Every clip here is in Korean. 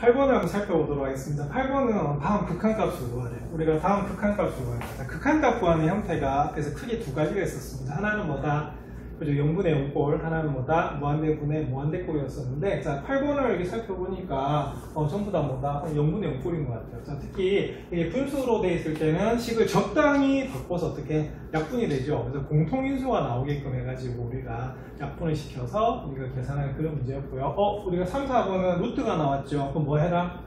8번을 한번 살펴보도록 하겠습니다. 8번은 다음 극한값을 구하래요. 우리가 다음 극한값을 구해야 됩니다. 극한값 구하는 형태가 그래서 크게 두 가지가 있었습니다. 하나는 뭐다? 그죠? 0분의 0꼴, 하나는 뭐다? 무한대분의 무한대꼴이었었는데, 자, 8번을 이렇게 살펴보니까, 전부 다 뭐다? 0분의 0꼴인 것 같아요. 자, 특히, 이게 분수로 되어 있을 때는 식을 적당히 바꿔서 어떻게 약분이 되죠. 그래서 공통인수가 나오게끔 해가지고 우리가 약분을 시켜서 우리가 계산하는 그런 문제였고요. 우리가 3, 4번은 루트가 나왔죠. 그럼 뭐 해라?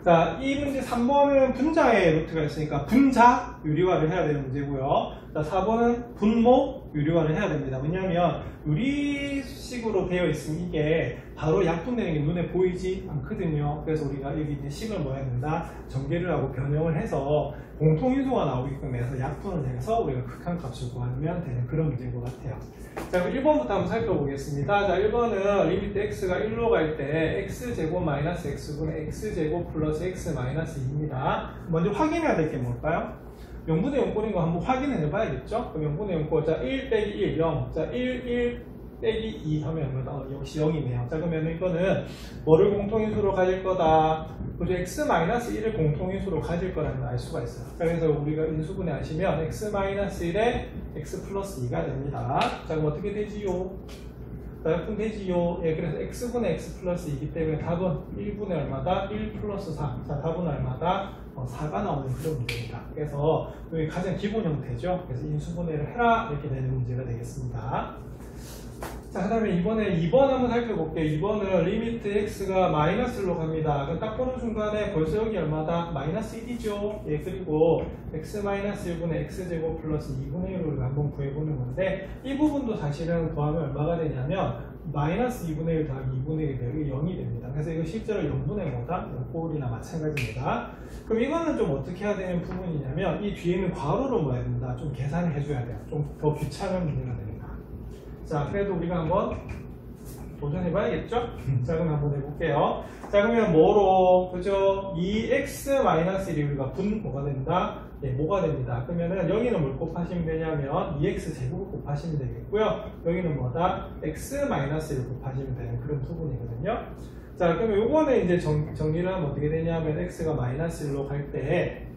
자, 이 문제 3번은 분자에 루트가 있으니까 분자 유리화를 해야 되는 문제고요. 자, 4번은 분모 유리화를 해야 됩니다. 왜냐하면 유리식으로 되어 있으면 이게 바로 약분되는 게 눈에 보이지 않거든요. 그래서 우리가 여기 이제 식을 뭐 해야 된다? 전개를 하고 변형을 해서 공통인수가 나오게끔 해서 약분을 해서 우리가 극한값을 구하면 되는 그런 문제인 것 같아요. 자, 그럼 1번부터 한번 살펴보겠습니다. 자, 1번은 리미트 x가 1로 갈 때 x제곱 마이너스 x분의 x제곱 플러스 x 마이너스 2입니다. 먼저 확인해야 될 게 뭘까요? 0분의 0꼴인 거 한번 확인을 해봐야겠죠? 그럼 0분의 0꼴, 자, 1 빼기 1, 0. 자, 1 빼기 2 하면 얼마다? 역시 0이네요. 자, 그러면 이거는 뭐를 공통인수로 가질 거다? 그죠? x-1을 공통인수로 가질 거라는 걸 알 수가 있어요. 자, 그래서 우리가 인수분해 하시면 x-1에 x 플러스 2가 됩니다. 자, 그럼 어떻게 되지요? 자, 약분 되지요? 예, 그래서 x분의 x 플러스 2이기 때문에 답은 1분의 얼마다? 1 플러스 4. 자, 답은 얼마다? 4가 나오는 그런 문제입니다. 그래서 여기 가장 기본 형태죠. 그래서 인수분해를 해라 이렇게 되는 문제가 되겠습니다. 자, 그 다음에 이번에 2번 한번 살펴볼게요. 2번은 리미트 x가 마이너스로 갑니다. 그럼 딱 보는 순간에 벌써 여기 얼마다? 마이너스 1이죠. 예, 그리고 x-1분의 x제곱 플러스 2분의 1을 한번 구해보는 건데 이 부분도 사실은 더하면 얼마가 되냐면 마이너스 2분의 1 더하기 2분의 1이 돼요. 이게 0이 됩니다. 그래서 이거 실제로 0분의 뭐다? 0꼴이나 마찬가지입니다. 그럼 이거는 좀 어떻게 해야 되는 부분이냐면 이 뒤에는 괄호를 뭐 해야 된다? 좀 계산을 해줘야 돼요. 좀 더 귀찮은 문제가 됩니다. 자, 그래도 우리가 한번 도전해봐야겠죠? 자, 그럼 한번 해볼게요. 자, 그러면 뭐로, 그죠? 2x-1이 우리가 뭐가 된다? 네, 뭐가 됩니다. 그러면은 여기는 뭘 곱하시면 되냐면 2x제곱을 곱하시면 되겠고요. 여기는 뭐다? x-1을 곱하시면 되는 그런 부분이거든요. 자, 그러면 요번에 이제 정리를 하면 어떻게 되냐면 x가 마이너스 1로 갈 때,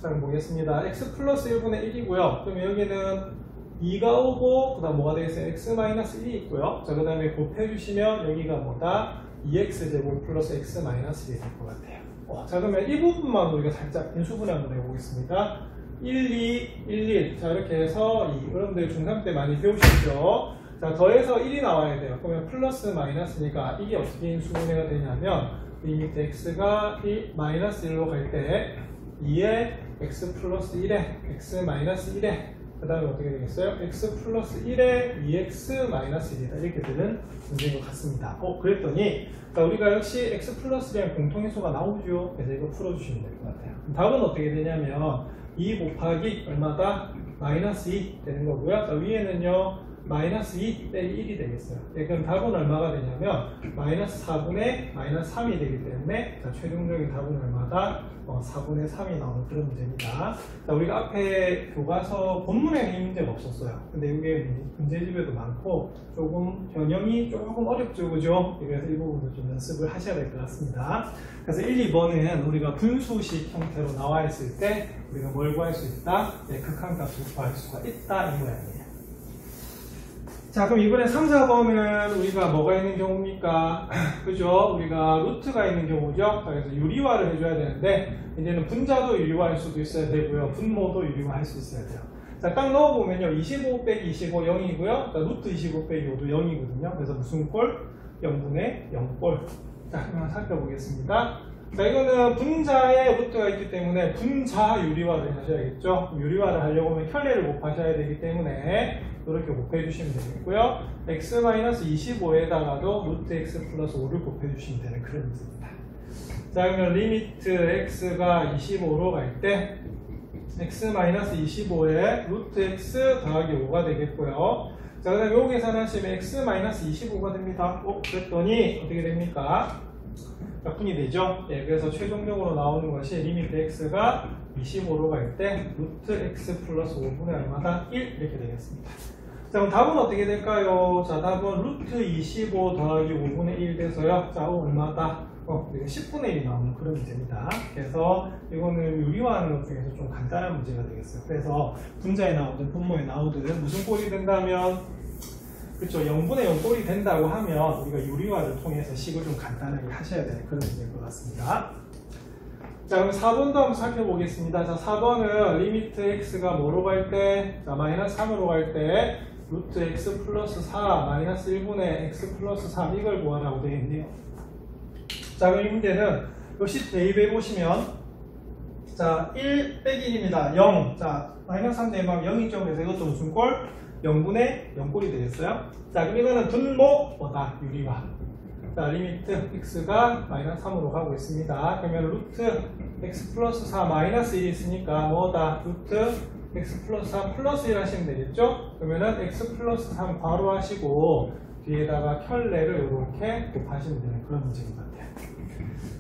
자, 보겠습니다. x 플러스 1분의 1이고요. 그럼 여기는 2가 오고, 그 다음 뭐가 되겠어요? x-1이 있고요. 자, 그 다음에 곱해주시면 여기가 뭐다? 2x제곱 플러스 x-1이 될 것 같아요. 자, 그러면 이 부분만 우리가 살짝 인수분해 한번 해보겠습니다. 1, 2, 1, 1. 자, 이렇게 해서 여러분들 중3 때 많이 배우시죠? 자, 더해서 1이 나와야 돼요. 그러면 플러스 마이너스니까 이게 어떻게 인수분해가 되냐면 리미트 x가 마이너스 1로 갈 때 2에 x 플러스 1에 x 마이너스 1에 그 다음에 어떻게 되겠어요? x 플러스 1에 2x 마이너스 1이다. 이렇게 되는 문제인 것 같습니다. 그랬더니 자, 우리가 역시 x 플러스 1이랑 공통인수가 나오죠. 그래서 이거 풀어주시면 될 것 같아요. 답은 어떻게 되냐면 2 곱하기 얼마다? 마이너스 2 되는 거고요. 자, 위에는요. 마이너스 2 빼기 1이 되겠어요. 예, 그럼 답은 얼마가 되냐면 마이너스 4분의 마이너스 3이 되기 때문에 자, 최종적인 답은 얼마다? 4분의 3이 나오는 그런 문제입니다. 자, 우리가 앞에 교과서 본문에는 이 문제가 없었어요. 근데 이게 문제집에도 많고 조금 변형이 조금 어렵죠, 그죠? 그래서 이 부분도 좀 연습을 하셔야 될 것 같습니다. 그래서 1, 2번은 우리가 분수식 형태로 나와 있을 때 우리가 뭘 구할 수 있다? 네, 극한값을 구할 수가 있다 이 모양이에요. 자, 그럼 이번에 3, 4번은 우리가 뭐가 있는 경우입니까? 그죠? 우리가 루트가 있는 경우죠? 그래서 유리화를 해줘야 되는데, 이제는 분자도 유리화할 수도 있어야 되고요. 분모도 유리화할 수 있어야 돼요. 자, 딱 넣어보면요. 25 빼기 25, 0이고요. 자, 루트 25 빼기 5도 0이거든요. 그래서 무슨 꼴? 0분의 0꼴. 자, 그럼 살펴보겠습니다. 자, 이거는 분자에 루트가 있기 때문에 분자 유리화를 하셔야겠죠? 유리화를 하려고 하면 켤레를 곱하셔야 되기 때문에 이렇게 곱해주시면 되겠고요. x-25에다가도 루트 x 플러스 5를 곱해주시면 되는 그런 문제입니다. 자, 그러면 리미트 x가 25로 갈 때 x-25에 루트 x 더하기 5가 되겠고요. 자, 그 다음에 요 계산하시면 x-25가 됩니다. 그랬더니 어떻게 됩니까? 약분이 되죠? 예, 그래서 최종적으로 나오는 것이 리미트 x가 25로 갈 때 루트 x 플러스 5분의 얼마다? 1 이렇게 되겠습니다. 자, 그럼 답은 어떻게 될까요? 자, 답은 루트 25 더하기 5분의 1 돼서요. 자, 얼마다? 우리가 10분의 1이 나오는 그런 문제입니다. 그래서 이거는 유리화하는 것 중에서 좀 간단한 문제가 되겠어요. 그래서 분자에 나오든 분모에 나오든 무슨 꼴이 된다면, 그렇죠, 0분의 0 꼴이 된다고 하면 우리가 유리화를 통해서 식을 좀 간단하게 하셔야 되는 그런 문제인 것 같습니다. 자, 그럼 4번도 한번 살펴보겠습니다. 자, 4번은 리미트 x가 뭐로 갈 때, 자, 마이너스 3으로 갈 때 루트 x 플러스 4 마이너스 1분의 x 플러스 3 이걸 구하라고 되어 있네요. 자, 그럼 이 문제는 역시 대입해 보시면, 자, 1 빼기 1입니다. 0. 자, 마이너스 3 대입하면 0이죠. 그래서 이것도 무슨 꼴? 0분의 0꼴이 되겠어요. 자, 그럼 이거는 분모 뭐다? 유리화. 자, 리미트 x가 마이너스 3으로 가고 있습니다. 그러면 루트 x 플러스 4 마이너스 1이 있으니까 뭐다? 루트 x 플러스 4 플러스 1 하시면 되겠죠? 그러면은 x 플러스 3 괄호 하시고 뒤에다가 켤레를 이렇게 곱하시면 되는 그런 문제인 것 같아요.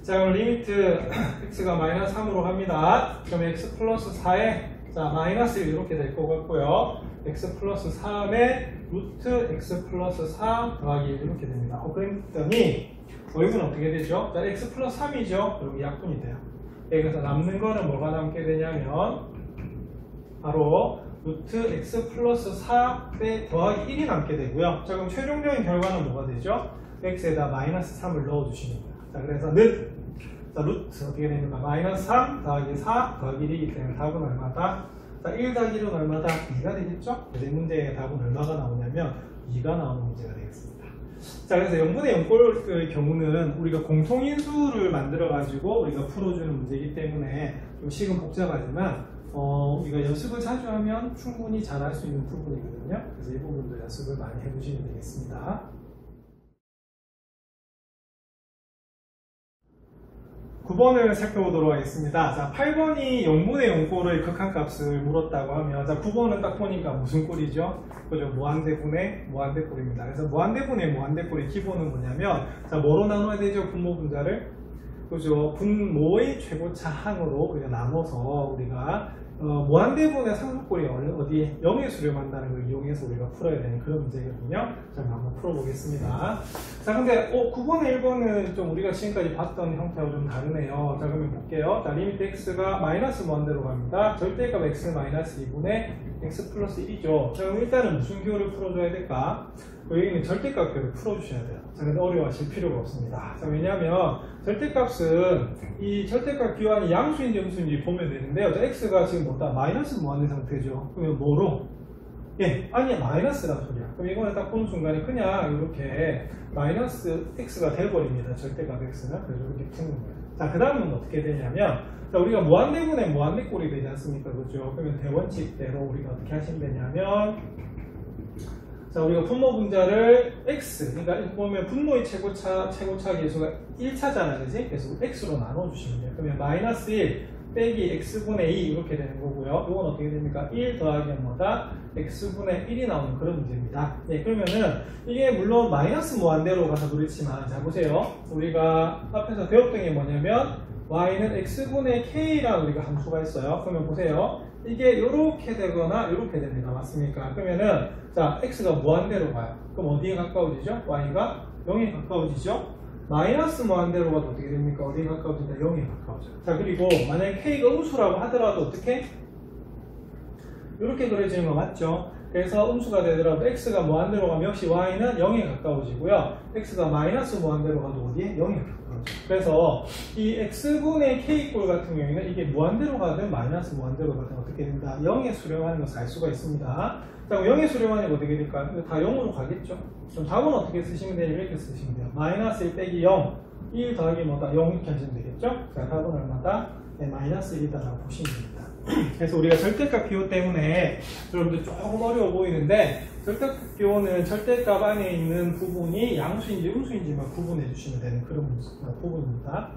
자, 그럼 리미트 x가 마이너스 3으로 갑니다. 그럼 x 플러스 4에 자, 마이너스 1 이렇게 될 것 같고요. x 플러스 3에 루트 x 플러스 4 더하기 1 이렇게 됩니다. 그랬더니 이건 어떻게 되죠? 자, x 플러스 3이죠? 여기 약분이 돼요. 여기서 남는 거는 뭐가 남게 되냐면 바로 루트 x 플러스 4 대 더하기 1이 남게 되고요. 자, 그럼 최종적인 결과는 뭐가 되죠? x에다 마이너스 3을 넣어주시는 거예요. 자, 그래서 자, 루트 어떻게 됩니까? 마이너스 3 더하기 4 더하기 1이기 때문에 답은 얼마다? 자, 1 더하기 1은 얼마다? 2가 되겠죠? 그래서 이 문제의 답은 얼마가 나오냐면 2가 나오는 문제가 되겠습니다. 자, 그래서 0분의 0꼴의 경우는 우리가 공통인수를 만들어가지고 우리가 풀어주는 문제이기 때문에 좀 식은 복잡하지만 우리가 연습을 자주 하면 충분히 잘할 수 있는 부분이거든요. 그래서 이 부분도 연습을 많이 해보시면 되겠습니다. 9번을 살펴보도록 하겠습니다. 자, 8번이 0분의 0꼴의 극한값을 물었다고 하면, 자, 9번은 딱 보니까 무슨 꼴이죠? 그죠? 무한대분의 무한대꼴입니다. 그래서 무한대분의 무한대꼴의 기본은 뭐냐면, 자, 뭐로 나눠야 되죠? 분모 분자를? 그죠? 분모의 최고차 항으로 우리가 나눠서 우리가 무한대분의 상수꼴이 어디에 0에 수렴한다는 걸 이용해서 우리가 풀어야 되는 그런 문제거든요. 자, 한번 풀어보겠습니다. 자, 근데 9번에 1번은 좀 우리가 지금까지 봤던 형태하고 좀 다르네요. 자, 그러면 볼게요. 자, 리미트 x가 마이너스 무한대로 갑니다. 절대값 x 마이너스 2분의 x 플러스 1이죠. 자, 그럼 일단은 무슨 기호를 풀어줘야 될까? 여기는 절대값 기호를 풀어주셔야 돼요. 자, 근데 어려워하실 필요가 없습니다. 자, 왜냐하면 절대값은 이 절대값 기호안이 양수인지 음수인지 보면 되는데요. 자, x가 지금 뭐다? 마이너스 무한대 상태죠. 그러면 뭐로? 예, 아니 마이너스란 소리야. 그럼 이거는 딱 보는 순간에 그냥 이렇게 마이너스 x가 돼버립니다. 절대값 x는. 그래서 이렇게 푸는 거예요. 자, 그 다음은 어떻게 되냐면, 자, 우리가 무한대분의 무한대꼴이 되지 않습니까? 그렇죠? 그러면 대원칙대로 우리가 어떻게 하시면 되냐면, 자, 우리가 분모 분자를 x, 그러니까 보면 분모의 최고차 계수가 1차잖아요, 그지? 그래서 x로 나눠주시면 돼요. 그러면 마이너스 1 빼기 x분의 2 이렇게 되는 거고요. 이건 어떻게 됩니까? 1 더하기 뭐다? x분의 1이 나오는 그런 문제입니다. 네, 그러면은 이게 물론 마이너스 무한대로 가서 그렇지만, 자, 보세요. 우리가 앞에서 배웠던 게 뭐냐면 y는 x분의 k라는 우리가 함수가 있어요. 그러면 보세요. 이게 이렇게 되거나 이렇게 됩니다. 맞습니까? 그러면은 자, x가 무한대로 가요. 그럼 어디에 가까워지죠? y가 0에 가까워지죠? 마이너스 무한대로 가도 어떻게 됩니까? 어디에 가까워진다? 0에 가까워져요. 자, 그리고 만약에 k가 음수라고 하더라도 어떻게? 이렇게 그려지는 거 맞죠? 그래서 음수가 되더라도 x가 무한대로 가면 역시 y는 0에 가까워지고요. x가 마이너스 무한대로 가도 어디에? 0에 가까워져요. 그래서 이 x분의 k꼴 같은 경우에는 이게 무한대로 가든 마이너스 무한대로 가든 어떻게 된다? 0에 수렴하는 것을 알 수가 있습니다. 자, 그럼 0에 수렴하니 어떻게 될까요? 다 0으로 가겠죠? 그럼 답은 어떻게 쓰시면 되냐? 이렇게 쓰시면 돼요. 마이너스 1 빼기 0, 1 더하기 뭐다? 0 이렇게 하시면 되겠죠? 자, 답은 얼마다? 네, 마이너스 1이다라고 보시면 됩니다. 그래서 우리가 절대값 기호 때문에 여러분들 조금 어려워 보이는데, 절대값 기호는 절대값 안에 있는 부분이 양수인지 음수인지만 구분해 주시면 되는 그런 부분입니다.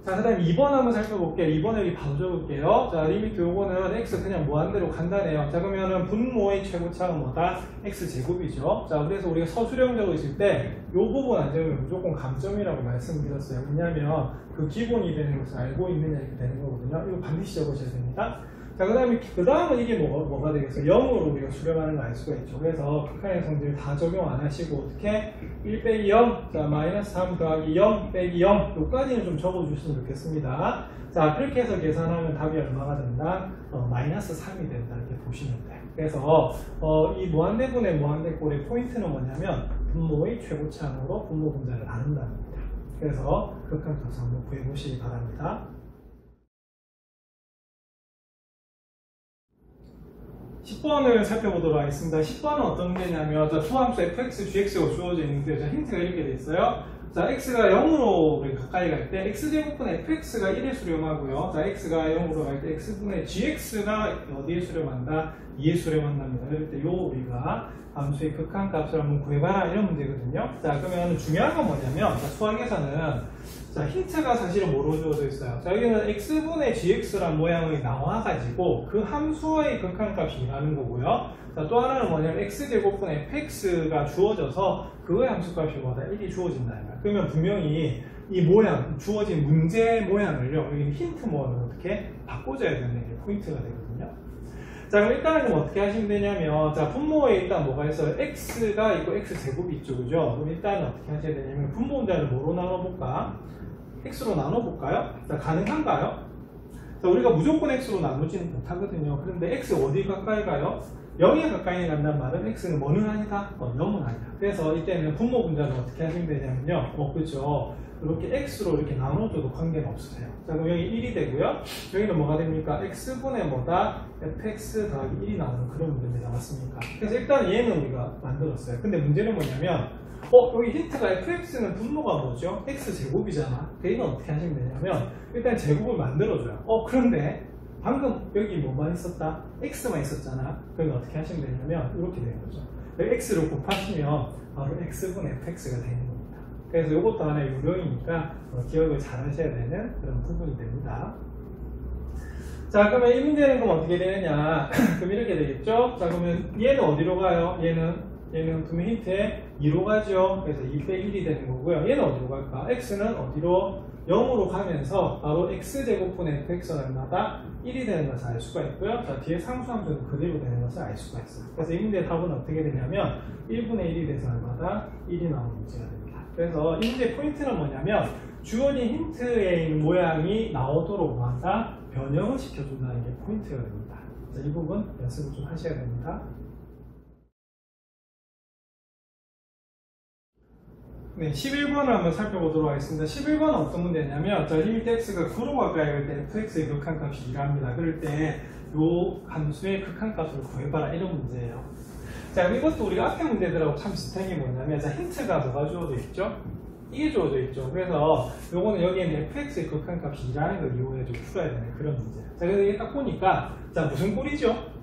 자, 그 다음 2번 한번 살펴볼게요. 2번 여기 바로 적을게요. 자, 리미트 요거는 x 그냥 무한대로 간단해요. 자, 그러면은 분모의 최고차는 뭐다? x제곱이죠. 자, 그래서 우리가 서술형적으로 있을 때 요 부분 안 적으면 무조건 감점이라고 말씀드렸어요. 왜냐하면 그 기본이 되는 것을 알고 있느냐 이렇게 되는 거거든요. 이거 반드시 적으셔야 됩니다. 자, 그 다음은 이게 뭐가 되겠어요? 0으로 우리가 수렴하는 거 알 수가 있죠. 그래서 극한의 성질 다 적용 안 하시고, 어떻게? 1 빼기 0, 자, 마이너스 3 더하기 0 빼기 0, 요까지는 좀 적어주시면 좋겠습니다. 자, 그렇게 해서 계산하면 답이 얼마가 된다? 마이너스 3이 된다. 이렇게 보시면 돼요. 그래서, 이 무한대분의 무한대꼴의 포인트는 뭐냐면, 분모의 최고차항으로 분모 분자를 나눈다는 겁니다. 그래서 극한값을 한번 구해보시기 바랍니다. 10번을 살펴보도록 하겠습니다. 10번은 어떤 문제냐면, 자, 초함수 fx, gx가 주어져 있는데, 자, 힌트가 이렇게 돼 있어요. 자, x가 0으로 가까이 갈 때, x제곱분의 fx가 1에 수렴하고요. 자, x가 0으로 갈 때, x분의 gx가 어디에 수렴한다? 2에 수렴한답니다. 그럴 때, 요 우리가 함수의 극한값을 한번 구해봐라. 이런 문제거든요. 자, 그러면 중요한 건 뭐냐면, 자, 수학에서는, 자, 힌트가 사실은 뭐로 주어져 있어요? 자, 여기는 x분의 gx란 모양이 나와가지고 그 함수의 극한값이 일하는 거고요. 자, 또 하나는 뭐냐면 x제곱분의 fx가 주어져서 그거의 함수값이 뭐다? 1이 주어진다. 그러면 분명히 이 모양, 주어진 문제 모양을요, 여기 힌트 모양을 어떻게 바꿔줘야 되는 게 포인트가 되거든요. 자, 그럼 일단은 어떻게 하시면 되냐면, 자, 분모에 일단 뭐가 있어요? x가 있고 x제곱이 있죠, 그죠? 그럼 일단은 어떻게 하셔야 되냐면, 분모 분자를 뭐로 나눠볼까? x로 나눠볼까요? 자, 가능한가요? 자, 우리가 무조건 x로 나누지는 못하거든요. 그런데 x 어디 가까이 가요? 0에 가까이 간다는 말은 x는 뭐는 아니다? 0은 아니다. 그래서 이때는 분모 분자를 어떻게 하시면 되냐면요. 그죠? 이렇게 x로 이렇게 나눠줘도 관계는 없으세요. 자, 그럼 여기 1이 되고요. 여기는 뭐가 됩니까? x분의 뭐다? fx 더하기 1이 나오는 그런 문제입니다. 맞습니까? 그래서 일단 얘는 우리가 만들었어요. 근데 문제는 뭐냐면, 여기 힌트가 fx는 분모가 뭐죠? x제곱이잖아. 그러니까 어떻게 하시면 되냐면, 일단 제곱을 만들어줘요. 그런데 방금 여기 뭐만 있었다? x만 있었잖아. 그러면 어떻게 하시면 되냐면, 이렇게 되는 거죠. x를 곱하시면 바로 x분의 fx가 되는 겁니다. 그래서 이것도 하나의 유형이니까 기억을 잘 하셔야 되는 그런 부분이 됩니다. 자, 그러면 이 문제는 그럼 어떻게 되느냐? 그럼 이렇게 되겠죠? 자, 그러면 얘는 어디로 가요? 얘는 분명 힌트에 2로 가죠. 그래서 2 빼기 1이 되는 거고요. 얘는 어디로 갈까? x는 어디로? 0으로 가면서 바로 x제곱분의 fx는 얼마다? 1이 되는 것을 알 수가 있고요. 자, 뒤에 상수함수는 그대로 되는 것을 알 수가 있어요. 그래서 이 문제의 답은 어떻게 되냐면 1분의 1이 돼서 얼마다? 1이 나오는 문제가 됩니다. 그래서 이 문제의 포인트는 뭐냐면 주어진 힌트에 있는 모양이 나오도록 뭐한다? 변형을 시켜준다는 게 포인트가 됩니다. 자, 이 부분 연습을 좀 하셔야 됩니다. 네, 11번을 한번 살펴보도록 하겠습니다. 11번은 어떤 문제냐면, 자, 리미트 x가 9로 가까이 갈 때 fx의 극한값이 2랍니다. 그럴 때, 요 함수의 극한값을 구해봐라. 이런 문제예요. 자, 이것도 우리가 앞에 문제들하고 참 비슷한 게 뭐냐면, 자, 힌트가 뭐가 주어져 있죠? 이게 주어져 있죠. 그래서, 요거는 여기에는 fx의 극한값이 2라는 걸 이용해 좀 풀어야 되는 그런 문제예요. 자, 그래서 이게 딱 보니까, 자, 무슨 꼴이죠?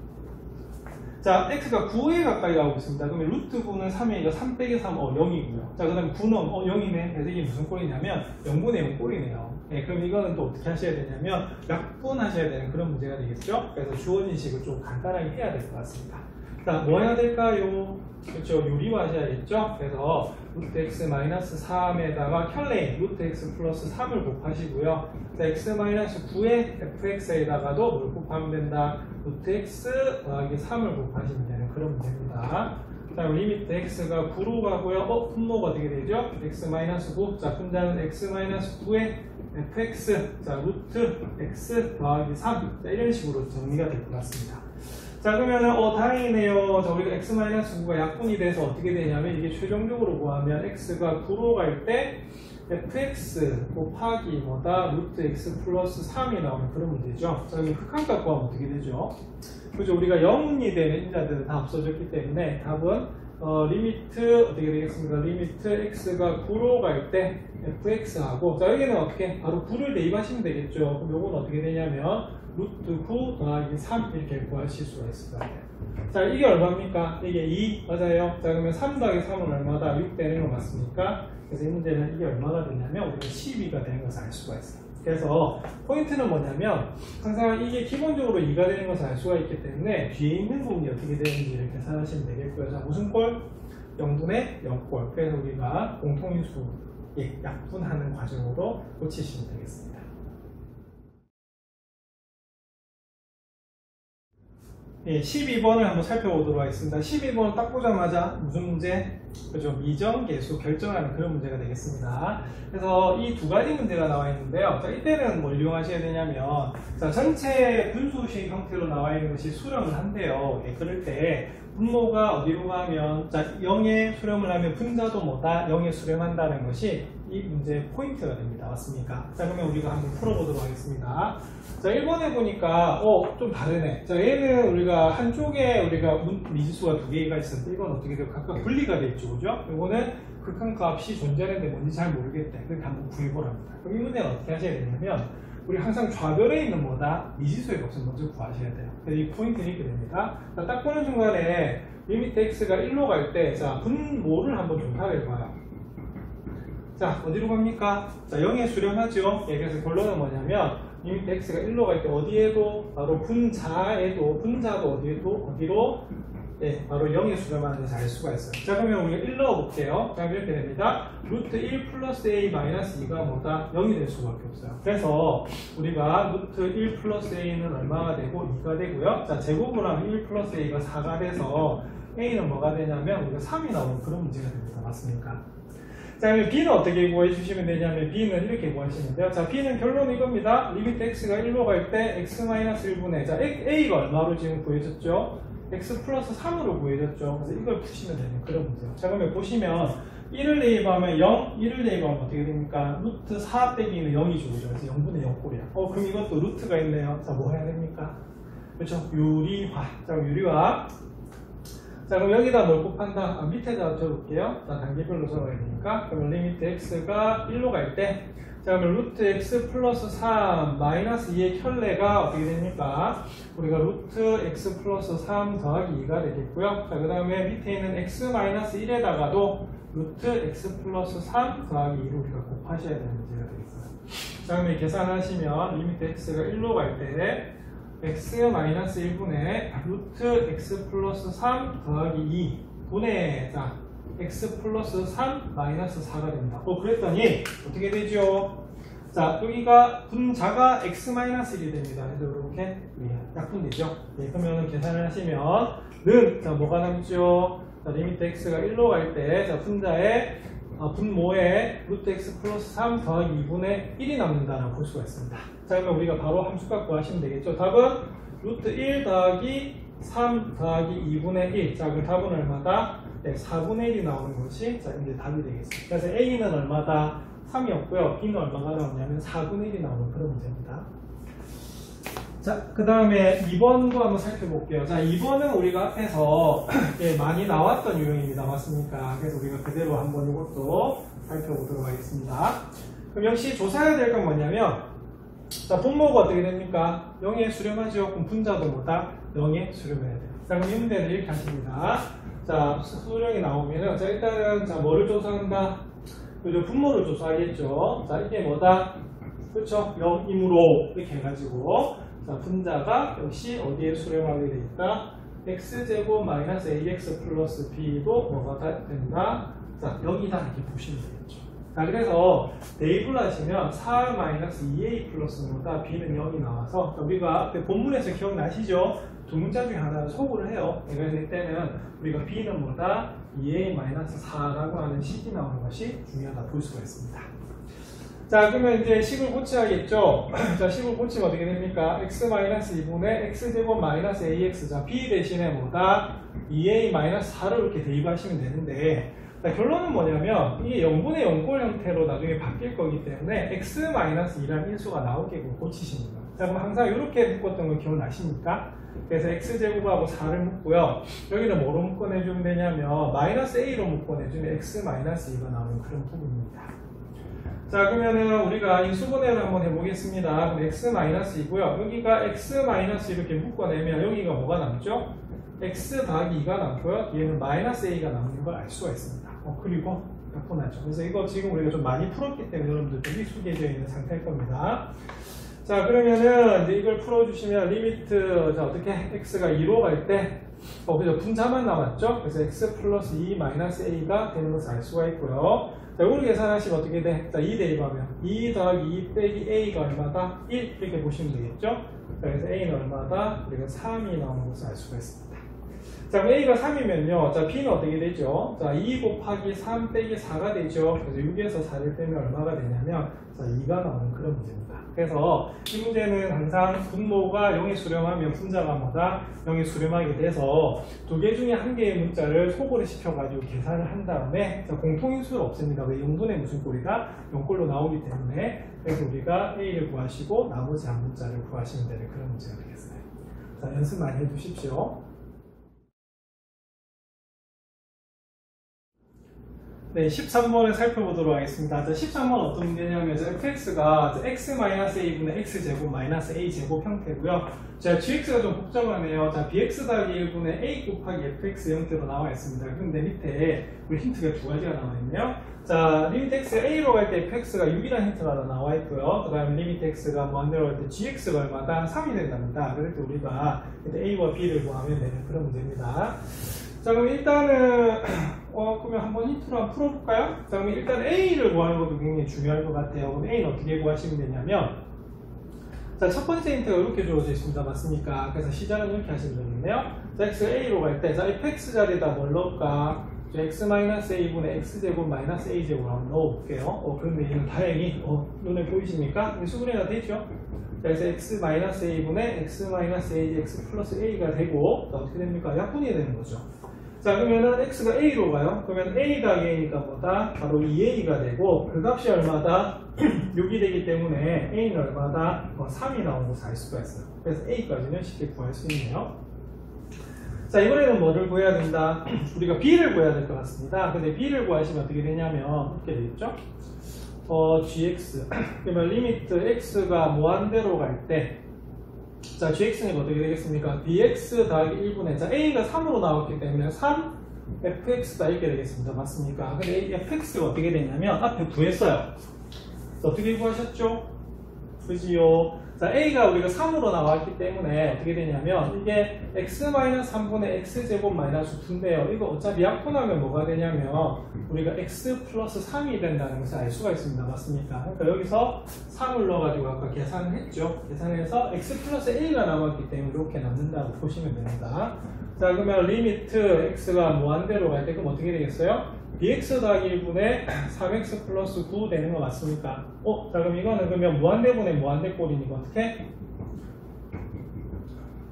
자, x가 9에 가까이 가고 있습니다. 그러면 루트 9는 3이니까 3 빼기 3, 0이고요. 자, 그 다음에 9는, 0이네. 그래서 이게 무슨 꼴이냐면, 0분의 0 꼴이네요. 네, 그럼 이거는 또 어떻게 하셔야 되냐면, 약분하셔야 되는 그런 문제가 되겠죠? 그래서 주어진 식을 좀 간단하게 해야 될 것 같습니다. 자, 뭐 해야 될까요? 그렇죠. 유리화하셔야겠죠? 그래서, 루트 x 마이너스 3에다가 켤레인, 루트 x 플러스 3을 곱하시고요. 자, x 마이너스 9에 fx에다가도 뭘 곱하면 된다? 루트 x 더하기 3을 곱하시면 되는 그런 문제입니다. 자, 리미트 x가 9로 가고요. 분모가 어떻게 되죠? x 마이너스 9. 자, 분자는 x 마이너스 9에 fx. 자, 루트 x 더하기 3. 자, 이런 식으로 정리가 될 것 같습니다. 자, 그러면은, 다행이네요. 자, 우리가 x-9가 약분이 돼서 어떻게 되냐면, 이게 최종적으로 구하면 x가 9로 갈 때, fx 곱하기 뭐다? 루트 x 플러스 3이 나오는 그런 문제죠. 자, 그럼 극한값 구하면 어떻게 되죠? 그죠? 우리가 0이 되는 인자들은 다 없어졌기 때문에 답은, 리미트, 어떻게 되겠습니까? 리미트 x가 9로 갈 때, fx하고, 자, 여기는 어떻게? 바로 9를 대입하시면 되겠죠. 그럼 요건 어떻게 되냐면, 루트 9 더하기 3 이렇게 구하실 수가 있을 거예요. 자, 이게 얼마입니까? 이게 2 맞아요. 자, 그러면 3 더하기 3은 얼마다? 6 되는 거 맞습니까? 그래서 이 문제는 이게 얼마가 되냐면 우리가 12가 되는 것을 알 수가 있어요. 그래서 포인트는 뭐냐면 항상 이게 기본적으로 2가 되는 것을 알 수가 있기 때문에 뒤에 있는 부분이 어떻게 되는지를 계산하시면 되겠고요. 자, 무슨 꼴? 0분의 0꼴. 그래서 우리가 공통인수에 약분하는 과정으로 고치시면 되겠습니다. 예, 12번을 한번 살펴보도록 하겠습니다. 12번 딱 보자마자 무슨 문제? 그죠? 미정계수 결정하는 그런 문제가 되겠습니다. 그래서 이 두 가지 문제가 나와 있는데요. 자, 이때는 뭘 이용하셔야 되냐면, 자, 전체 분수식 형태로 나와 있는 것이 수렴을 한대요. 예, 그럴 때 분모가 어디로 가면, 자, 0에 수렴을 하면 분자도 뭐다? 0에 수렴한다는 것이 이 문제의 포인트가 됩니다. 맞습니까? 자, 그러면 우리가 한번 풀어보도록 하겠습니다. 자, 1번에 보니까, 좀 다르네. 자, 얘는 우리가 한쪽에 우리가 미지수가 두 개가 있었는데, 이건 어떻게 돼요? 각각 분리가 돼 있죠. 그죠? 이거는 극한값이 존재하는데 뭔지 잘 모르겠다. 그렇게 한번 구해보랍니다. 그럼 이 문제는 어떻게 하셔야 되냐면, 우리 항상 좌변에 있는 뭐다? 미지수의 값을 먼저 구하셔야 돼요. 그래서 이 포인트는 이렇게 됩니다. 자, 딱 보는 순간에 리미트 x가 1로 갈 때, 자, 분모를 한번 조사해봐요. 자, 어디로 갑니까? 자, 0에 수렴하죠? 예, 그래서 결론은 뭐냐면, 리미트 x가 1로 갈 때 어디에도, 바로 분자도 어디로? 예, 바로 0에 수렴하는 데서 알 수가 있어요. 자, 그러면 우리가 1 넣어볼게요. 자, 이렇게 됩니다. 루트 1 플러스 a 마이너스 2가 뭐다? 0이 될 수밖에 없어요. 그래서 우리가 루트 1 플러스 a는 얼마가 되고 2가 되고요. 자, 제곱을 하면 1 플러스 a가 4가 돼서 a는 뭐가 되냐면 우리가 3이 나오는 그런 문제가 됩니다. 맞습니까? 자, 그럼 b는 어떻게 구해주시면 되냐면 b는 이렇게 구하시는데요. 자, b는 결론은 이겁니다. 리미트 x가 1로 갈 때 x-1분의, 자, a가 얼마로 지금 구해졌죠? x 플러스 3으로 구해졌죠. 그래서 이걸 푸시면 되는 그런 문제예요. 자, 그러면 보시면 1을 대입하면 0, 1을 대입하면 어떻게 됩니까? 루트 4 빼기는 0이죠. 그죠? 그래서 0분의 0꼴이야. 그럼 이것도 루트가 있네요. 자, 뭐 해야 됩니까? 그렇죠? 유리화. 자, 유리화. 자, 그럼 여기다 뭘 곱한다? 밑에다 적을게요. 자, 단계별로 적어야 되니까. 그러면 리미트 x가 1로 갈 때, 자, 그러면 루트 x 플러스 3 마이너스 2의 켤레가 어떻게 됩니까? 우리가 루트 x 플러스 3 더하기 2가 되겠고요. 자, 그 다음에 밑에 있는 x 마이너스 1에다가도 루트 x 플러스 3 더하기 2를 우리가 곱하셔야 되는 문제가 되겠어요. 자, 그러면 계산하시면 리미트 x가 1로 갈 때, x 마이너스 1분의 루트 x 플러스 3 더하기 2 분의, 자, x 플러스 3 마이너스 4가 됩니다. 그랬더니 어떻게 되죠? 자, 여기가 분자가 x 마이너스 1이 됩니다. 그래서 이렇게 약분되죠. 네, 그러면 계산을 하시면 자, 뭐가 남죠? 자, 리미트 x가 1로 갈 때, 자, 분자의 분모에 루트 x 플러스 3 더하기 2분의 1이 남는다라고 볼 수가 있습니다. 자, 그러면 우리가 바로 함수값 구하시면 되겠죠. 답은 루트 1 더하기 3 더하기 2분의 1. 자, 그럼 답은 얼마다? 네, 4분의 1이 나오는 것이, 자, 이제 답이 되겠습니다. 그래서 A는 얼마다? 3이었고요. B는 얼마가 나오냐면 4분의 1이 나오는 그런 문제입니다. 자, 그 다음에 2번도 한번 살펴볼게요. 자, 2번은 우리가 앞에서 예, 많이 나왔던 유형입니다. 맞습니까? 그래서 우리가 그대로 한번 이것도 살펴보도록 하겠습니다. 그럼 역시 조사해야 될 건 뭐냐면, 자, 분모가 어떻게 됩니까? 0에 수렴하죠. 그럼 분자도 뭐다? 0에 수렴해야 돼요. 자, 그럼 이 문제는 이렇게 하십니다. 자, 수령이 나오면은, 자, 일단은, 자, 뭐를 조사한다? 그죠? 분모를 조사하겠죠. 자, 이게 뭐다? 그렇죠? 0이므로 이렇게 해가지고, 자, 분자가 역시 어디에 수렴하게 되니까, x제곱 마이너스 ax 플러스 b도 뭐가 된다? 자, 0이다. 이렇게 보시면 되겠죠. 자, 그래서 대입을 하시면 4 마이너스 2a 플러스 뭐다? b는 0이 나와서, 우리가 본문에서 기억나시죠? 두 문자 중에 하나를 소구를 해요. 그래서 이때는 우리가 b는 뭐다? 2a-4라고 하는 식이 나오는 것이 중요하다 볼 수가 있습니다. 자, 그러면 이제 식을 고쳐야겠죠? 자, 식을 고치면 어떻게 됩니까? x-2분의 x제곱 마이너스 ax. 자, b 대신에 뭐다? 2a-4를 이렇게 대입하시면 되는데, 자, 결론은 뭐냐면, 이게 0분의 0꼴 형태로 나중에 바뀔 거기 때문에 x-2라는 인수가 나오게끔 고치시는 거예요. 자, 그럼 항상 이렇게 묶었던 거 기억나십니까? 그래서 x제곱하고 4를 묶고요. 여기는 뭐로 묶어내주면 되냐면 마이너스 a로 묶어내주면 x-2가 나오는 그런 부분입니다. 자, 그러면은 우리가 인수분해를 한번 해보겠습니다. 그럼 x-2고요. 여기가 x- 이렇게 묶어내면 여기가 뭐가 남죠? x 더하기 2가 남고요. 얘는 마이너스 a가 남는 걸 알 수가 있습니다. 그리고 약분하죠. 그래서 이거 지금 우리가 좀 많이 풀었기 때문에 여러분들 좀 익숙해져 있는 상태일 겁니다. 자, 그러면은 이제 이걸 풀어주시면 리미트, 자, 어떻게 x가 2로 갈 때, 그죠? 분자만 남았죠? 그래서 x 플러스 2 마이너스 a가 되는 것을 알 수가 있고요. 자, 이걸 계산하시면 어떻게 돼? 자, 2 대입하면 2 더하기 2 빼기 a가 얼마다? 1 이렇게 보시면 되겠죠? 그래서 A는 얼마다? 우리가 3이 나오는 것을 알 수가 있습니다. 자, 그럼 A가 3이면요. 자, B는 어떻게 되죠? 자, 2 곱하기 3 빼기 4가 되죠. 그래서 6에서 4를 빼면 얼마가 되냐면, 자, 2가 나오는 그런 문제입니다. 그래서 이 문제는 항상 분모가 0에 수렴하면 분자가 뭐다? 0에 수렴하게 돼서 두 개 중에 한 개의 문자를 소거를 시켜가지고 계산을 한 다음에, 자, 공통인수는 없습니다. 왜 0분의 무슨 꼴이다? 0꼴로 나오기 때문에. 그래서 우리가 A를 구하시고 나머지 한 문자를 구하시면 되는 그런 문제가 되겠어요. 자, 연습 많이 해주십시오. 네, 13번을 살펴보도록 하겠습니다. 자, 13번 어떤 문제냐면, fx가 x-a분의 x제곱 마이너스 a제곱 형태고요. 자, gx가 좀 복잡하네요. 자, bx 더하기 1분의 a 곱하기 fx 형태로 나와 있습니다. 그런데 밑에 우리 힌트가 두 가지가 나와 있네요. 자, 리미트 x a로 갈 때 fx가 6이라는 힌트가 나와 있고요. 그 다음에 리미트 x가 무한대로 갈 때 gx가 얼마다? 3이 된답니다. 그럴 때 우리가 a와 b를 구하면 되는 그런 문제입니다. 자, 그럼 일단은 그러면 한번 힌트로 한번 풀어볼까요? 자, 그럼 일단 A를 구하는 것도 굉장히 중요할 것 같아요. 그럼 A는 어떻게 구하시면 되냐면, 자, 첫 번째 힌트가 이렇게 주어져 있습니다. 맞습니까? 그래서 시작은 이렇게 하시면 되겠네요. 자, x A로 갈 때, 자, fx 자리에다 뭘 넣을까? x-a분의 x제곱 마이너스 a제곱을 한번 넣어볼게요. 그런데 이건 다행히, 눈에 보이십니까? 수분해가 되죠? 자, 그래서 x-a분의 x-ax 플러스 a가 되고, 자, 어떻게 됩니까? 약분이 되는 거죠. 자, 그러면은 x가 a로 가요. 그러면 a 더하기 a니까 뭐다? 바로 2a가 되고, 그 값이 얼마다? 6이 되기 때문에 a는 얼마다? 3이 나온 것을 알 수가 있어요. 그래서 a까지는 쉽게 구할 수 있네요. 자, 이번에는 뭐를 구해야 된다? 우리가 b를 구해야 될 것 같습니다. 근데 b를 구하시면 어떻게 되냐면 이렇게 되겠죠? gx 그러면 리미트 x가 무한대로 갈 때, 자, gx는 어떻게 되겠습니까? bx 더하기 1분의, 자, a가 3으로 나왔기 때문에 3 fx다 이렇게 되겠습니다. 맞습니까? 근데 fx가 어떻게 되냐면 앞에 구했어요. 어떻게 구하셨죠? 그지요? 자, a가 우리가 3으로 나왔기 때문에 어떻게 되냐면 이게 x-3분의 x제곱 마이너스 2인데요. 이거 어차피 약분하면 뭐가 되냐면 우리가 x 플러스 3이 된다는 것을 알 수가 있습니다. 맞습니까? 그러니까 여기서 3을 넣어가지고 아까 계산을 했죠. 계산해서 x 플러스 1가 남았기 때문에 이렇게 남는다고 보시면 됩니다. 자, 그러면 리미트 x가 무한대로 갈 때 그럼 어떻게 되겠어요? bx 더하기 1분의 3x 플러스 9 되는 거 맞습니까? 자, 그럼 이거는 그러면 무한대분의 무한대꼴이니까 어떻게?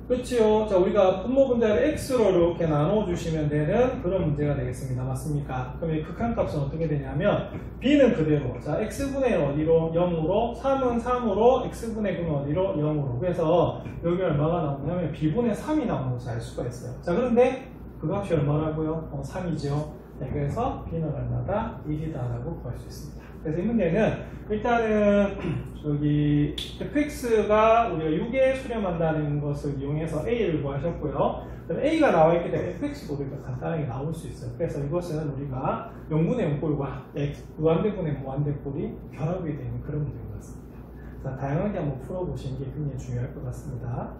그렇지요. 자, 우리가 분모 분자를 x로 이렇게 나눠주시면 되는 그런 문제가 되겠습니다. 맞습니까? 그럼 이 극한값은 어떻게 되냐면 b는 그대로, 자, x분의 어디로? 0으로, 3은 3으로, x분의 9는 어디로? 0으로. 그래서 여기 얼마가 나오냐면 b분의 3이 나오는 것을 알 수가 있어요. 자, 그런데 그 값이 얼마라고요? 3이죠. 네, 그래서 b는 얼마다? 1이다라고 구할 수 있습니다. 그래서 이 문제는 일단은 여기 fx가 우리가 6에 수렴한다는 것을 이용해서 a를 구하셨고요. a가 나와 있기 때문에 fx도 우리가 간단하게 나올 수 있어요. 그래서 이것은 우리가 0분의 0꼴과 무한대분의 무한대꼴이 결합이 되는 그런 문제인 것 같습니다. 자, 다양하게 한번 풀어보시는 게 굉장히 중요할 것 같습니다.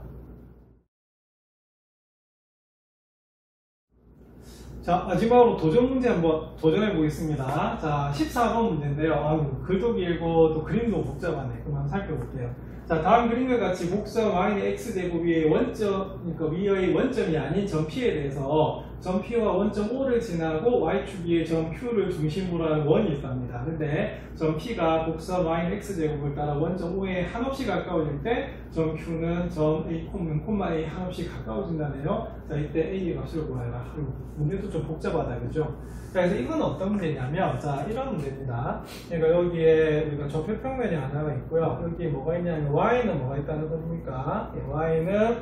자, 마지막으로 도전 문제 한번 도전해 보겠습니다. 자, 14번 문제인데요. 아유, 글도 길고 또 그림도 복잡하네. 그럼 한번 살펴볼게요. 자, 다음 그림과 같이 곡선 y의 x제곱 위의 원점, 그러니까 위의 원점이 아닌 점 P에 대해서 점 P와 원점 O를 지나고 y축 위의 점 Q를 중심으로 하는 원이 있답니다. 근데 점 P가 곡선 y의 x제곱을 따라 원점 O에 한없이 가까워질 때 점 Q는 점 A, 콤마 A 한없이 가까워진다네요. 자, 이때 A의 값을 구하라. 문제도 좀 복잡하다, 그죠? 자, 그래서 이건 어떤 문제냐면, 자, 이런 문제입니다. 그러니까 여기에 우리가 좌표평면이 하나가 있고요. 여기에 뭐가 있냐면, y는 뭐가 있다는 겁니까? y는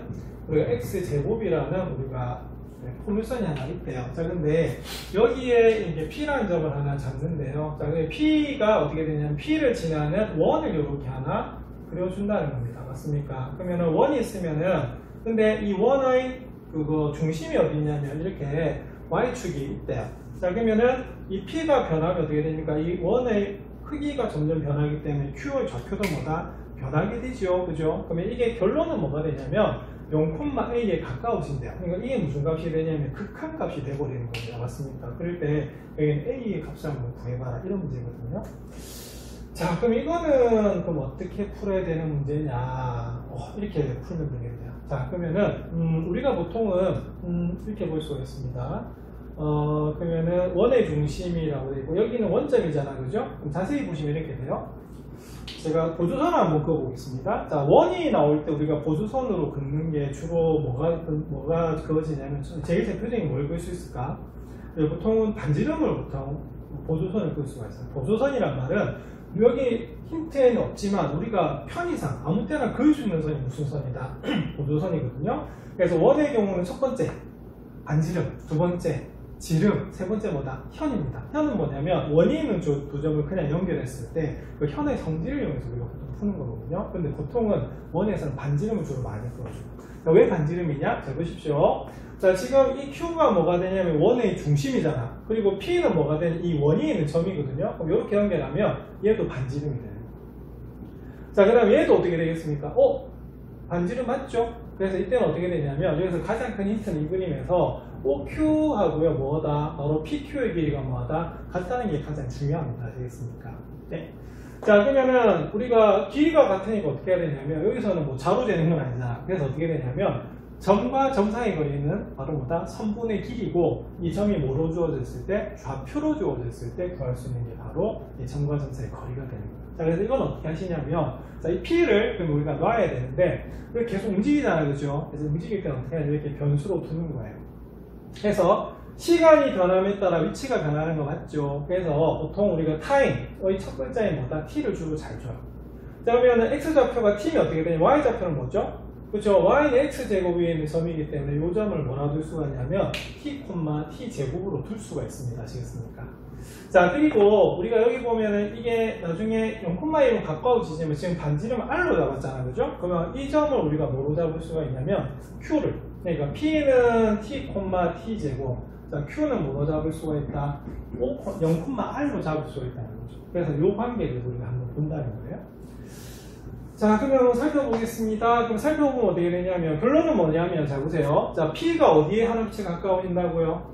우리가 x제곱이라는 우리가 포물선이 하나 있대요. 자, 근데 여기에 이제 P라는 점을 하나 잡는데요. 자, 근데 P가 어떻게 되냐면, P를 지나는 원을 이렇게 하나 그려준다는 겁니다. 맞습니까? 그러면은 원이 있으면은, 근데 이 원의 그거 중심이 어디 있냐면, 이렇게 y축이 있대요. 자, 그러면은 이 P가 변하면 어떻게 됩니까? 이 원의 크기가 점점 변하기 때문에 Q의 좌표도 뭐다? 변하게 되죠. 그죠? 그러면 이게 결론은 뭐가 되냐면 0,A에 가까워진대요. 그러니까 이게 무슨 값이 되냐면 극한값이 돼버리는 겁니다. 맞습니까? 그럴 때 여기는 A의 값을 한번 구해봐라. 이런 문제거든요. 자, 그럼 이거는 그럼 어떻게 풀어야 되는 문제냐? 이렇게 풀면 되겠네요. 자, 그러면은 우리가 보통은 이렇게 볼 수가 있습니다. 그러면은 원의 중심이라고 되고 여기는 원점이잖아, 그죠? 그럼 자세히 보시면 이렇게 돼요. 제가 보조선을 한번 그어보겠습니다. 자, 원이 나올 때 우리가 보조선으로 긋는 게 주로 뭐가 그어지냐면 제일 대표적인 뭘 그을 수 있을까? 보통은 반지름을 보통 보조선을 그을 수가 있어요. 보조선이란 말은 여기 힌트에는 없지만 우리가 편의상 아무 때나 그을 수 있는 선이 무슨 선이다? 보조선이거든요. 그래서 원의 경우는 첫 번째 반지름, 두 번째 지름, 세 번째 뭐다? 현입니다. 현은 뭐냐면 원이 있는 두 점을 그냥 연결했을 때 그 현의 성질을 이용해서 우리가 보통 푸는 거거든요. 근데 보통은 원에서는 반지름을 주로 많이 풀어줘요. 왜 반지름이냐? 자, 보십시오. 자, 지금 이 Q가 뭐가 되냐면 원의 중심이잖아. 그리고 P는 뭐가 되냐? 이 원이 있는 점이거든요. 그럼 이렇게 연결하면 얘도 반지름이 돼요. 자, 그 다음에 얘도 어떻게 되겠습니까? 반지름 맞죠? 그래서 이때는 어떻게 되냐면 여기서 가장 큰 힌트는 이 그림에서 OQ하고요 뭐다? 바로 PQ의 길이가 뭐다? 같다는 게 가장 중요합니다. 되겠습니까? 네. 자, 그러면은 우리가 길이가 같으니까 어떻게 해야 되냐면 여기서는 뭐 자로 재는 건 아니잖아. 그래서 어떻게 되냐면 점과 점 사이 거리는 바로 뭐다? 선분의 길이고 이 점이 뭐로 주어졌을 때? 좌표로 주어졌을 때 구할 수 있는 게 바로 이 점과 점 사이 거리가 되는 거예요. 자, 그래서 이건 어떻게 하시냐면 자, 이 P를 그럼 우리가 놔야 되는데 계속 움직이잖아요, 그죠? 그래서 움직일 때는 어떻게 하냐면 이렇게 변수로 두는 거예요. 그래서 시간이 변함에 따라 위치가 변하는 거 맞죠? 그래서 보통 우리가 타임의 첫 글자인 뭐다? t를 주로 잘 줘요. 자, 그러면 x좌표가 t면 어떻게 되냐? y좌표는 뭐죠? 그렇죠? y는 x제곱 위에 있는 점이기 때문에 이 점을 뭐라 둘 수가 있냐면 t,t제곱으로 둘 수가 있습니다. 아시겠습니까? 자, 그리고 우리가 여기 보면은 이게 나중에 0,1로 가까워지지만 지금 반지름을 r로 잡았잖아요. 그죠? 그러면 이 점을 우리가 뭐로 잡을 수가 있냐면 q를. 그러니까 p는 t,t제곱. 자, q는 뭐로 잡을 수가 있다? 0,r로 잡을 수가 있다는 거죠. 그래서 이 관계를 우리가 한번 본다는 거예요. 자, 그러면 살펴보겠습니다. 그럼 살펴보면 어떻게 되냐면 결론은 뭐냐면 자, 보세요. 자, p가 어디에 하나씩 가까워진다고요?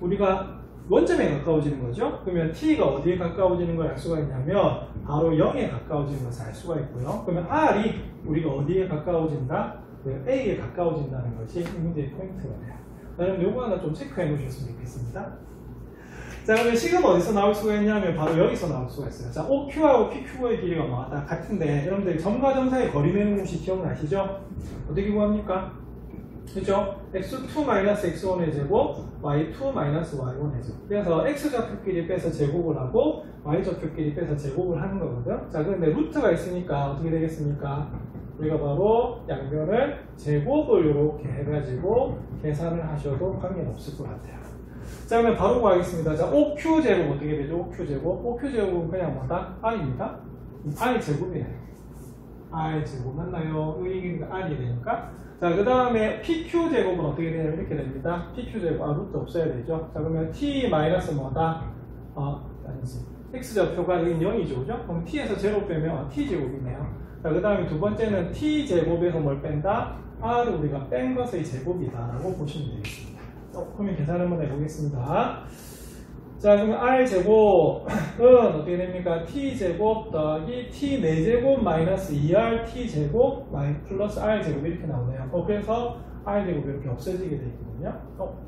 우리가 원점에 가까워지는 거죠. 그러면 t가 어디에 가까워지는 걸 알 수가 있냐면 바로 0에 가까워지는 것을 알 수가 있고요. 그러면 r이 우리가 어디에 가까워진다? a에 가까워진다는 것이 이 문제의 포인트가 돼요. 그러면 요거 하나 좀 체크해 놓으셨으면 좋겠습니다. 자, 그러면 식은 어디서 나올 수가 있냐면 바로 여기서 나올 수가 있어요. 자, OQ하고 PQ의 길이가 뭐다 같은데 여러분들 점과 점 사이 거리 내는 곳이 기억나시죠? 어떻게 구합니까? 그죠? x2-x1의 제곱, y2-y1의 제곱. 그래서 x좌표끼리 빼서 제곱을 하고 y좌표끼리 빼서 제곱을 하는 거거든. 자, 그런데 루트가 있으니까 어떻게 되겠습니까? 우리가 바로 양변을 제곱을 이렇게 해가지고 계산을 하셔도 관계는 없을 것 같아요. 자, 그러면 바로 구하겠습니다. 자, OQ제곱 어떻게 되죠? OQ제곱. OQ제곱은 그냥 뭐다? R입니다. R제곱이에요. R제곱 맞나요? 여기 R이 되니까. 자, 그 다음에 PQ제곱은 어떻게 되냐면 이렇게 됩니다. PQ제곱, 루트 없어야 되죠. 자, 그러면 T 마이너스 뭐다? 아니지. X좌표가 여기 0이죠. 그죠? 그럼 T에서 제곱 빼면 T제곱이네요. 자, 그 다음에 두 번째는 T제곱에서 뭘 뺀다? R을 우리가 뺀 것의 제곱이다. 라고 보시면 되겠습니다. 그러면 계산 한번 해보겠습니다. 자, 그러면 R제곱은 어떻게 됩니까? T제곱 더하기 T 4제곱 마이너스 2R T제곱 플러스 R제곱 이렇게 나오네요. 그래서 R제곱 이렇게 없어지게 되거든요.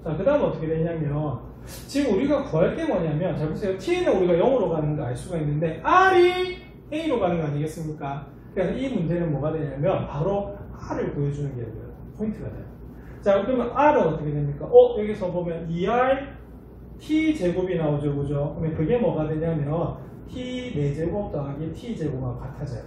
자, 그 다음 어떻게 되냐면 지금 우리가 구할 게 뭐냐면 자, 보세요. T는 우리가 0으로 가는 거 알 수가 있는데 R이 A로 가는 거 아니겠습니까? 그래서 이 문제는 뭐가 되냐면 바로 R을 보여주는 게 포인트가 돼요. 자, 그러면 R은 어떻게 됩니까? 여기서 보면 2R T제곱이 나오죠, 그죠? 그러면 그게 뭐가 되냐면 T 4제곱 더하기 T제곱하고 같아져요.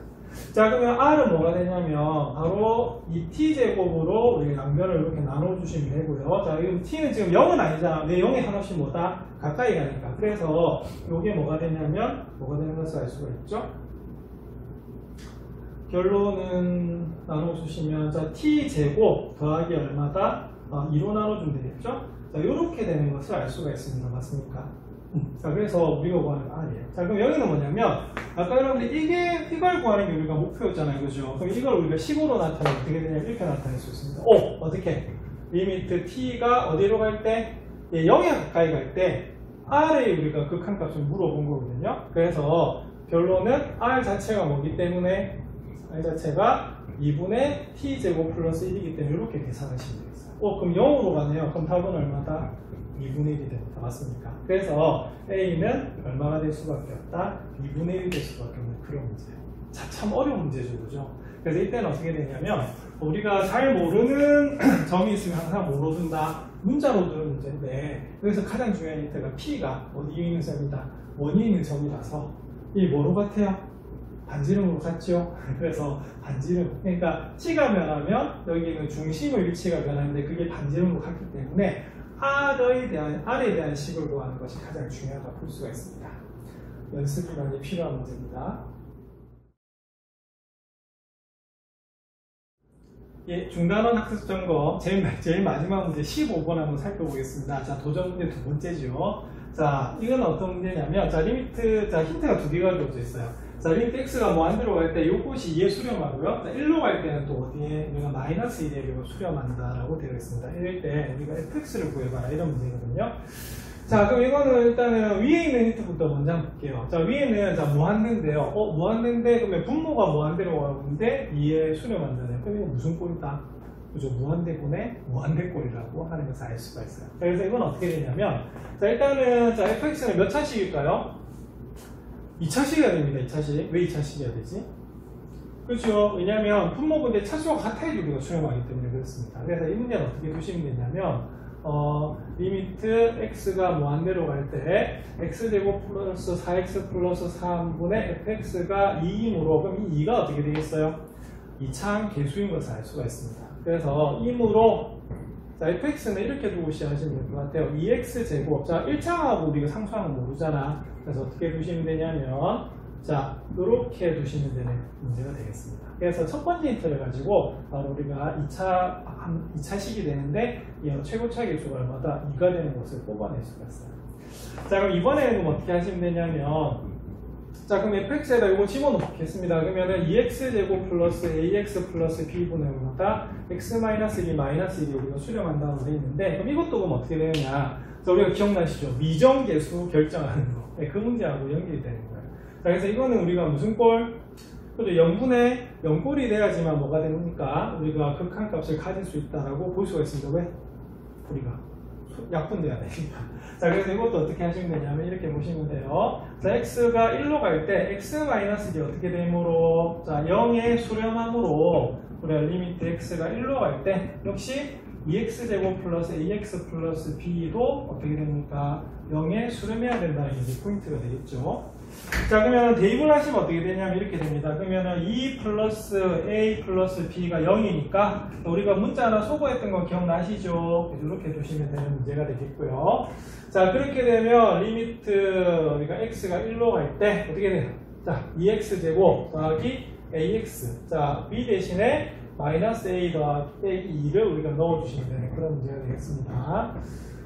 자, 그러면 R은 뭐가 되냐면 바로 이 T제곱으로 우리가 양변을 이렇게 나눠주시면 되고요. 자, 지금 T는 지금 0은 아니잖아. 왜 0에 하나씩 뭐다? 가까이 가니까. 그래서 이게 뭐가 되냐면 뭐가 되는 것을 알 수가 있죠? 결론은 나눠주시면 자, T제곱 더하기 얼마다? 2로 나눠주면 되겠죠? 자, 이렇게 되는 것을 알 수가 있습니다. 맞습니까? 자, 그래서 우리가 구하는 R이에요. 자, 그럼 여기는 뭐냐면 아까 여러분들 이걸 구하는 게 우리가 목표였잖아요. 그죠? 그럼 이걸 우리가 10으로 나타내면 어떻게 되냐면 이렇게 나타낼 수 있습니다. 어떻게? 리미트 T가 어디로 갈 때? 0에 가까이 갈 때 R의 우리가 극한값을 물어본 거거든요. 그래서 결론은 r 자체가 뭐기 때문에 r 자체가 2분의 t제곱 플러스 1이기 때문에 이렇게 계산하시면 되겠어요. 그럼 0으로 가네요. 그럼 답은 얼마다? 2분의 1이 됩니다. 맞습니까? 그래서 A는 얼마가 될 수밖에 없다? 2분의 1이 될 수밖에 없는 그런 문제예요. 자, 참 어려운 문제죠. 그죠? 그래서 이때는 어떻게 되냐면 우리가 잘 모르는 점이 있으면 항상 뭐로 준다? 문자로 두는 문제인데 여기서 가장 중요한 힌트가 P가 어디에 있는 점이다? 원위에 있는 점이라서 이 뭐로 같아요? 반지름으로 같죠? 그래서 반지름, 그러니까 T가 변하면 여기는 중심의 위치가 변하는데 그게 반지름으로 같기 때문에 R에 대한 식을 구하는 것이 가장 중요하다 볼 수가 있습니다. 연습이 많이 필요한 문제입니다. 예, 중단원 학습 점검 제일 마지막 문제 15번 한번 살펴보겠습니다. 자, 도전 문제 두 번째죠. 자, 이건 어떤 문제냐면, 자, 리미트, 자, 힌트가 두 개가 주어져 있어요. 자, 리미트 x가 뭐 안 들어갈 때 요것이 2에 수렴하고요. 자, 1로 갈 때는 또 어디에 우리가 마이너스 1에 수렴한다라고 되어 있습니다. 이럴 때 우리가 fx를 구해봐라 이런 문제거든요. 자, 그럼 이거는 일단은 위에 있는 힌트부터 먼저 한번 볼게요. 자, 위에는 자, 무한대인데요. 무한대인데 그러면 분모가 무한대로 가는데 2에 수렴한다네요. 그럼 이거 무슨 꼴이다? 그죠? 무한대분의 무한대꼴이라고 하는 것을 알 수가 있어요. 자, 그래서 이건 어떻게 되냐면, 자, 일단은 자, fx는 몇 차식일까요? 2차식이어야 됩니다. 2차식. 왜 2차식이어야 되지? 그렇죠. 왜냐하면 분모분의 차수와 같아야지 우리가 수렴하기 때문에 그렇습니다. 그래서 이 문제는 어떻게 두시면 되냐면 리미트 x가 무한대로 갈 때 x제곱 플러스 4x 플러스 3분의 fx가 2이므로 그럼 이 2가 어떻게 되겠어요? 2차항 계수인 것을 알 수가 있습니다. 그래서 이므로 자, fx는 이렇게 두고 시작하시면 될 것 같아요. 2x제곱. 자, 1차항하고 우리가 상수항은 모르잖아. 그래서 어떻게 두시면 되냐면, 자, 이렇게 두시면 되는 문제가 되겠습니다. 그래서 첫 번째 힌트를 가지고, 바로 우리가 2차식이 되는데, 이 최고차 계수가 얼마다 2가 되는 것을 뽑아낼 수가 있어요. 자, 그럼 이번에는 어떻게 하시면 되냐면, 자, 그럼 fx에다 이거 집어넣겠습니다. 그러면은 2x제곱 플러스 ax 플러스 b분의 얼마다 x-1이 마이너스 1이 우리가 수렴한다고 되어 있는데, 그럼 이것도 그럼 어떻게 되느냐. 자, 우리가 기억나시죠? 미정계수 결정하는 거. 네, 그 문제하고 연결이 되는 거예요. 자, 그래서 이거는 우리가 무슨 꼴? 그죠? 0분의 0꼴이 돼야지만 뭐가 됩니까? 우리가 극한값을 가질 수 있다라고 볼 수가 있습니다. 왜? 우리가 약분돼야 되니까. 자, 그래서 이것도 어떻게 하시면 되냐면 이렇게 보시면 돼요. 자, x가 1로 갈 때 x-1이 어떻게 되므로 자, 0에 수렴함으로 우리가 리미트 x가 1로 갈 때 역시 2x제곱 플러스 ax 플러스 b도 어떻게 됩니까? 0에 수렴해야 된다는 게 포인트가 되겠죠. 자, 그러면 대입을 하시면 어떻게 되냐면 이렇게 됩니다. 그러면은 2 플러스 a 플러스 b가 0이니까 우리가 문자 하나 소거했던 거 기억나시죠? 이렇게 두시면 되는 문제가 되겠고요. 자, 그렇게 되면 리미트 우리가 x가 1로 갈 때 어떻게 돼요? 자, 2x제곱 더하기 ax. 자, b 대신에 마이너스 a 더하기 2를 우리가 넣어주시면 되는 그런 문제가 되겠습니다.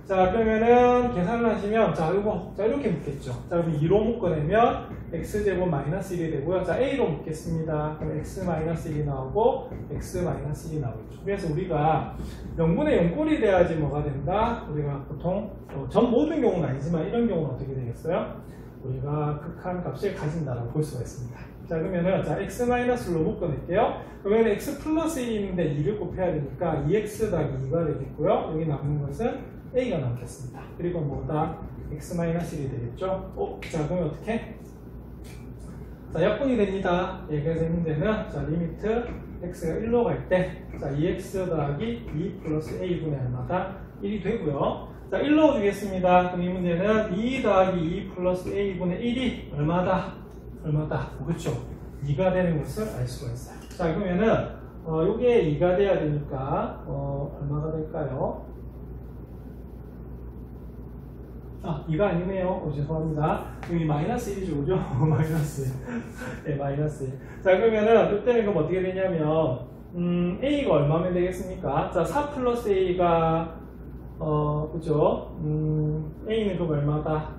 자, 그러면은 계산을 하시면 자, 이거 자, 이렇게 묶겠죠. 자, 그럼 2로 묶어내면 x제곱 마이너스 1이 되고요. 자, a로 묶겠습니다. 그럼 x 마이너스 1이 나오고 x 마이너스 1이 나오겠죠. 그래서 우리가 0분의 0꼴이 돼야지 뭐가 된다? 우리가 보통 전 모든 경우는 아니지만 이런 경우는 어떻게 되겠어요? 우리가 극한값을 가진다라고 볼 수가 있습니다. 자, 그러면은 자, x 마이너스로 묶어낼게요. 그러면 x 플러스 1인데 2를 곱해야 되니까 2x 더하기 2가 되겠고요. 여기 남는 것은 a가 남겠습니다. 그리고 뭐다? x-1이 되겠죠? 자, 그러면 어떻게? 자, 약분이 됩니다. 예, 그래서 이 문제는 자, 리미트 x가 1로 갈 때 자, 2x 더하기 2 플러스 a분의 얼마다 1이 되고요. 자, 1 넣어주겠습니다. 그럼 이 문제는 2 더하기 2 플러스 a분의 1이 얼마다? 그렇죠? 2가 되는 것을 알 수가 있어요. 자, 그러면은 요게 2가 돼야 되니까 얼마가 될까요? 2가 아니네요. 죄송합니다. 여기 마이너스 1이죠, 그죠? 마이너스 1. 네, 마이너스 1. 자, 그러면은, 이때는 그럼 어떻게 되냐면, A가 얼마면 되겠습니까? 자, 4 플러스 A가, 그죠? A는 그럼 얼마다?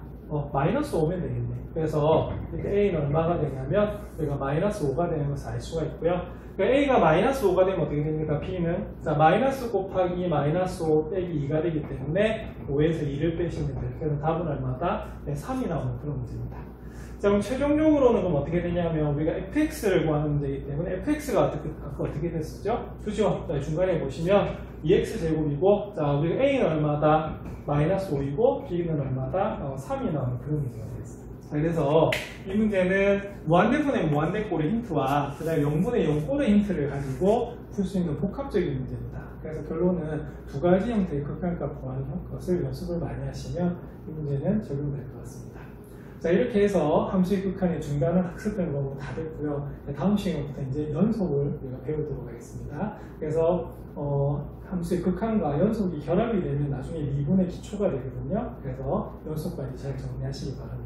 마이너스 5면 되겠네. 그래서, A는 얼마가 되냐면, 여기가 마이너스 5가 되는 것을 알 수가 있고요. 그러니까 A가 마이너스 5가 되면 어떻게 됩니까? B는 자, 마이너스 곱하기 마이너스 5 빼기 2가 되기 때문에 5에서 2를 빼시면 돼요. 그래서 답은 얼마다? 네, 3이 나오는 그런 문제입니다. 자, 그럼 최종적으로는 그럼 어떻게 되냐면 우리가 fx를 구하는 문제이기 때문에 fx가 어떻게 됐었죠? 그죠? 자, 중간에 보시면 2x제곱이고 자, 우리가 a는 얼마다? 마이너스 5이고 b는 얼마다? 3이 나오는 그런 문제가 되겠습니다. 자, 그래서 이 문제는 무한대분의 무한대꼴의 힌트와 그 다음에 0분의 0꼴의 힌트를 가지고 풀 수 있는 복합적인 문제입니다. 그래서 결론은 두 가지 형태의 극한값 구하는 것을 연습을 많이 하시면 이 문제는 적용될 것 같습니다. 자, 이렇게 해서 함수의 극한의 중간을 학습하는 거고 다 됐고요. 다음 시간부터 이제 연속을 우리가 배우도록 하겠습니다. 그래서 함수의 극한과 연속이 결합이 되면 나중에 미분의 기초가 되거든요. 그래서 연속까지 잘 정리하시기 바랍니다.